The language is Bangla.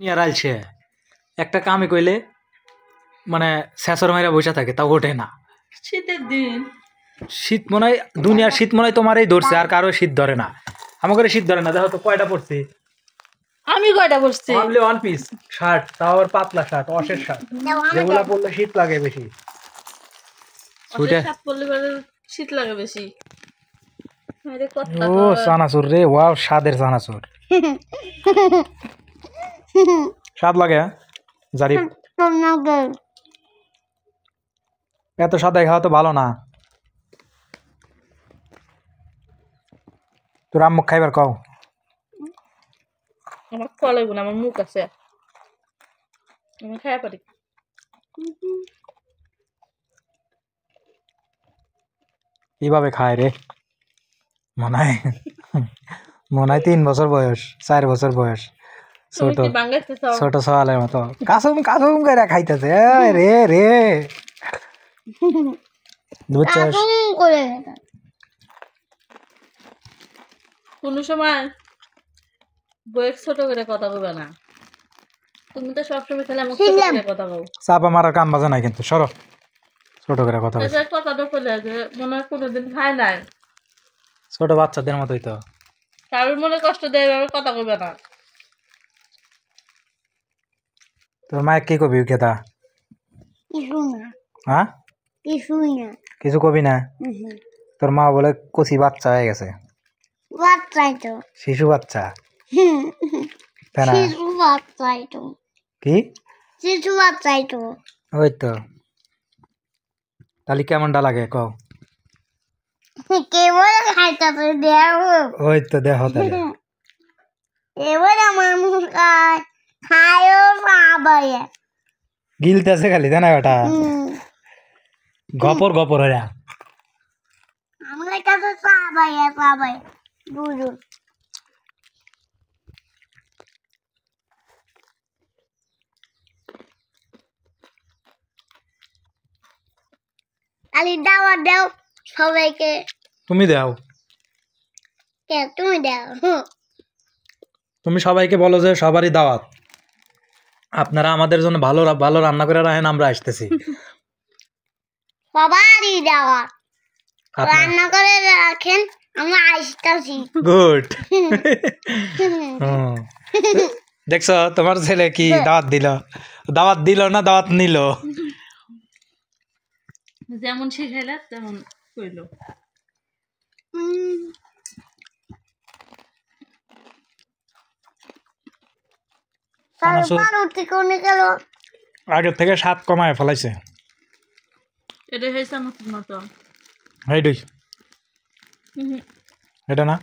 নিয়ে আইছে একটা কামে কইলে মানে শেষর মাইরা বসে থাকে তাও ওঠে না। শীতের দিন শীত মনে হয় দুনিয়ার শীত মনে হয় তোমারই ধরছে, আর কারো শীত ধরে না। আমাকে শীত ধরে না। দেখো তো কয়টা পড়ছে। আমি কয়টা পড়ছি অনলি ওয়ান পিস শার্ট, তাও আবার পাতলা শার্ট, অশের শার্ট, যেগুলো পরলে শীত লাগে বেশি। শার্ট পরলে শীত লাগে বেশি। ও চানাচুর রে, ওয়াও স্বাদের চানাচুর। স্বাদ লাগে জারিফ, এত সাদাই খাওয়া তো ভালো না। তোর আম্মু খাইবার কও। আমার খাওয়া লাগবে না, আমার মুখ আছে, আমি খাইয়া পারি। কিভাবে খায় রে? মনে হয় 3 বছর বয়স, 4 বছর বয়স, ছোট ছোট সওয়ালের মতো কাসুম কাসুম করে খাইতেছে রে রে। কোন সময় বয়স ছোট করে কথা বলবে না, তুমি তো সবসময় খেলে আমার ছোট করে কথা বল। চাপা মারার কাম বাজে নাই কিন্তু, সরো ছোট করে কথা বল। কথাটা বলে যে মনে হয় কোনোদিন খায় নাই, ছোট বাচ্চাদের মতোই তো। কারোর মনে কষ্ট দেয় এভাবে কথা বলবে না। তোর মায়ের কি কবি কেতা? হ্যাঁ কিছু কবি না? তোর মা বলে কচি বাচ্চা হয়ে গেছে। শিশু বাচ্চা কি? ওই তো, তাহলে কেমনটা লাগে কও? ওই তো দেখো তাহলে। গিলতেছে খালি জানা বেটা, গপর গপর হইয়া। দাওয়াত দাও সবাইকে। তুমি দাও, তুমি দাও। তুমি সবাইকে বলো যে সবারই দাওয়াত, আপনারা আমাদের জন্য ভালো ভালো রান্না করে রাখেন, আমরা আসতেছি। সবারই দাওয়াত, রান্না করে রাখেন, আমরা আসতেছি। গুড। দেখছো তোমার ছেলে কি দাওয়াত দিল, দাওয়াত দিল না দাওয়াত নিল। যেমন শিখাইলা তেমন কইলো। আগের থেকে স্বাদ কমায় ফেলাইছে। এটা হয়েছে আমার মতো, এটা না